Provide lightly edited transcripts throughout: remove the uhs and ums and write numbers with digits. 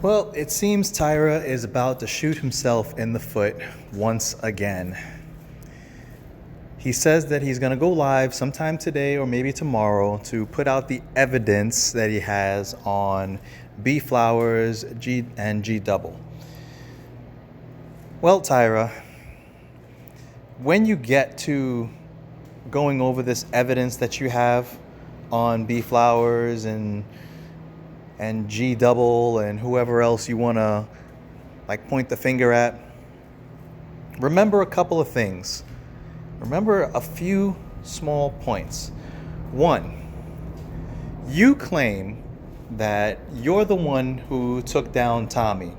Well, it seems Tyra is about to shoot himself in the foot once again. He says that he's going to go live sometime today or maybe tomorrow to put out the evidence that he has on B Flowers, G and G double. Well, Tyra, when you get to going over this evidence that you have on B Flowers and G double and whoever else you want to point the finger at, remember a couple of things. Remember a few small points. One, you claim that you're the one who took down Tommy.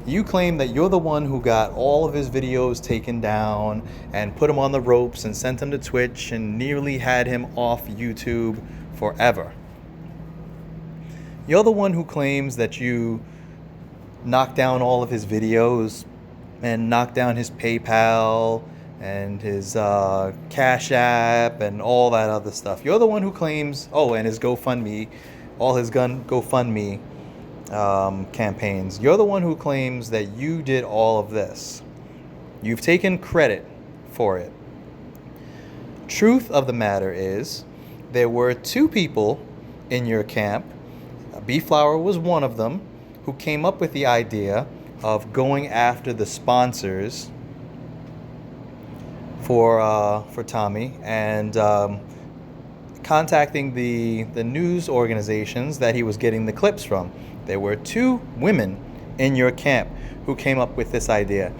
You claim that you're the one who got all of his videos taken down and put him on the ropes and sent him to Twitch and nearly had him off YouTube forever. You're the one who claims that you knocked down all of his videos and knocked down his PayPal and his Cash App and all that other stuff. You're the one who claims, and his GoFundMe, all his GoFundMe campaigns. You're the one who claims that you did all of this. You've taken credit for it. Truth of the matter is, there were two people in your camp. B Flower was one of them, who came up with the idea of going after the sponsors for Tommy and contacting the news organizations that he was getting the clips from. There were two women in your camp who came up with this idea.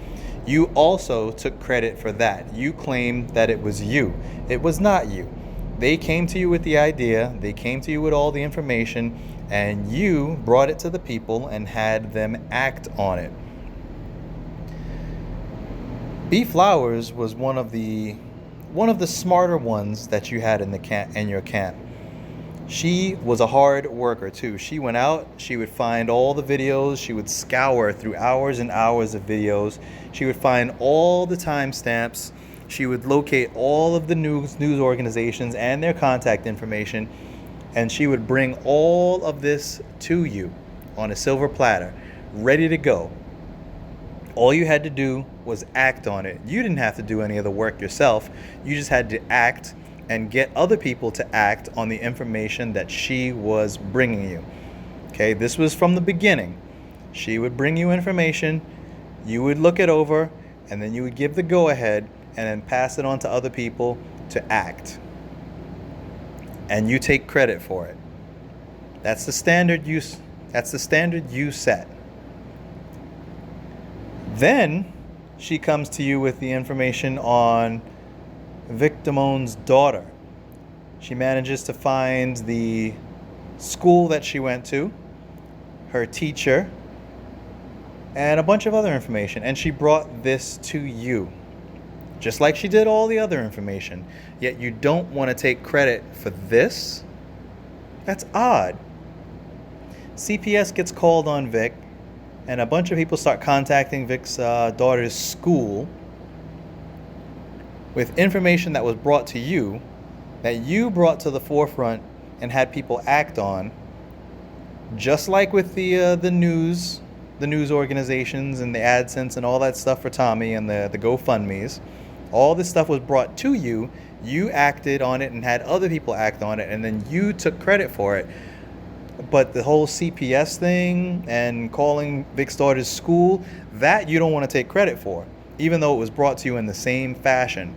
You also took credit for that. You claimed that it was you. It was not you. They came to you with the idea, they came to you with all the information, and you brought it to the people and had them act on it. B Flowers was one of the smarter ones that you had in your camp. She was a hard worker too. She went out, she would find all the videos, she would scour through hours and hours of videos. She would find all the timestamps. She would locate all of the news organizations and their contact information, and she would bring all of this to you on a silver platter, ready to go. All you had to do was act on it. You didn't have to do any of the work yourself. You just had to act and get other people to act on the information that she was bringing you. Okay, this was from the beginning. She would bring you information, you would look it over, and then you would give the go-ahead and then pass it on to other people to act. And you take credit for it. That's the standard you set. Then she comes to you with the information on Vic Damone's daughter. She manages to find the school that she went to, her teacher, and a bunch of other information. And she brought this to you, just like she did all the other information. Yet you don't want to take credit for this? That's odd. CPS gets called on Vic, and a bunch of people start contacting Vic's daughter's school with information that was brought to you, that you brought to the forefront and had people act on, just like with the news organizations and the AdSense and all that stuff for Tommy and the GoFundMes. All this stuff was brought to you. You acted on it and had other people act on it, and then you took credit for it. But the whole CPS thing and calling Vic's daughter's school, that you don't want to take credit for, even though it was brought to you in the same fashion.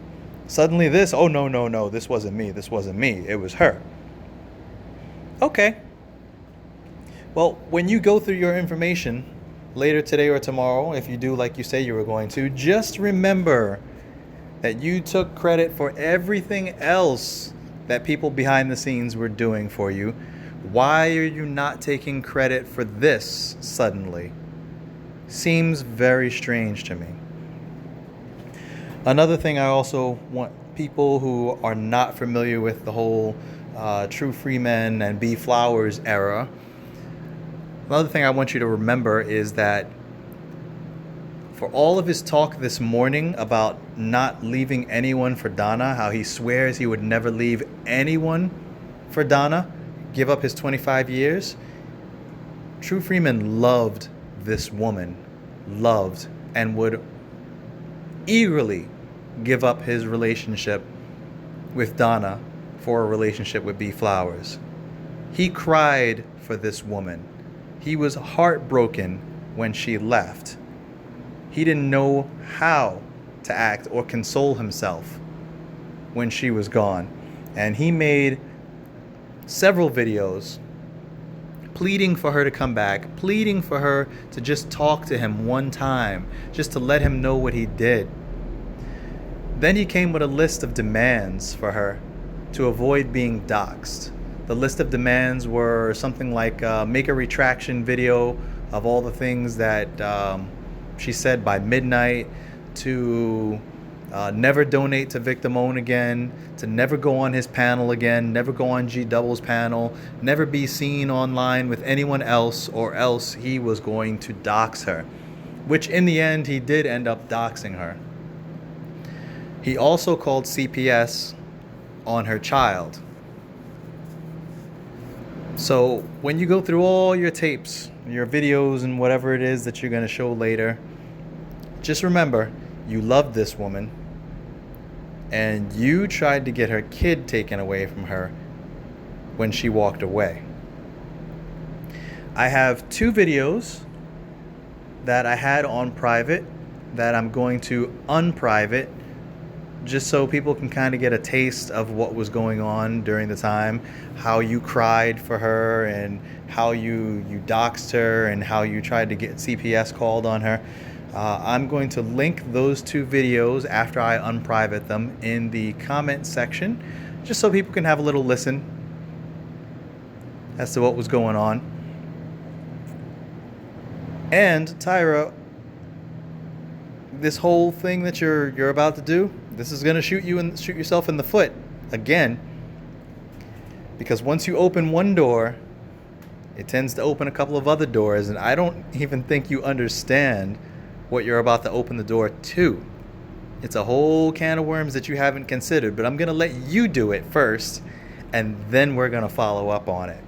Suddenly this, no, this wasn't me, it was her. Okay. Well, when you go through your information later today or tomorrow, if you do like you say you were going to, just remember that you took credit for everything else that people behind the scenes were doing for you. Why are you not taking credit for this suddenly? Seems very strange to me. Another thing I also want people who are not familiar with the whole True Freeman and B Flowers era, another thing I want you to remember is that for all of his talk this morning about not leaving anyone for Donna, how he swears he would never leave anyone for Donna, give up his 25 years, True Freeman loved this woman loved and would eagerly give up his relationship with Donna for a relationship with B. Flowers. He cried for this woman. He was heartbroken when she left. He didn't know how to act or console himself when she was gone. And he made several videos pleading for her to come back, pleading for her to just talk to him one time, just to let him know what he did. Then he came with a list of demands for her to avoid being doxxed. The list of demands were something like make a retraction video of all the things that she said by midnight, to never donate to Victim Own again, to never go on his panel again, never go on G Double's panel, never be seen online with anyone else, or else he was going to dox her, which in the end he did end up doxing her. He also called CPS on her child. So when you go through all your tapes, your videos, and whatever it is that you're going to show later, just remember, you loved this woman, and you tried to get her kid taken away from her when she walked away. I have 2 videos that I had on private that I'm going to unprivate, just so people can kind of get a taste of what was going on during the time, how you cried for her, and how you doxed her, and how you tried to get CPS called on her. I'm going to link those 2 videos after I unprivate them in the comment section, just so people can have a little listen as to what was going on. And Tyra, this whole thing that you're about to do, this is going to shoot yourself in the foot again, because once you open one door, it tends to open a couple of other doors, and I don't even think you understand what you're about to open the door to. It's a whole can of worms that you haven't considered, but I'm going to let you do it first, and then we're going to follow up on it.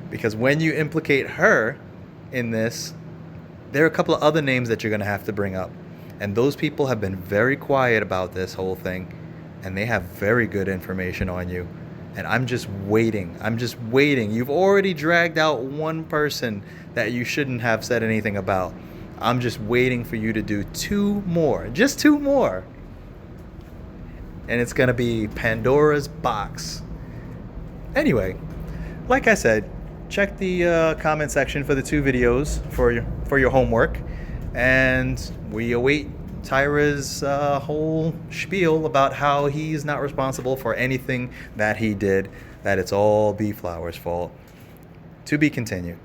Because when you implicate her in this, there are a couple of other names that you're going to have to bring up. And those people have been very quiet about this whole thing, and they have very good information on you. And I'm just waiting. You've already dragged out one person that you shouldn't have said anything about. I'm just waiting for you to do 2 more. Just 2 more. And it's going to be Pandora's Box. Anyway, like I said, check the comment section for the 2 videos for your homework. And we await Tyra's whole spiel about how he's not responsible for anything that he did, that it's all B. Flowers' fault. To be continued.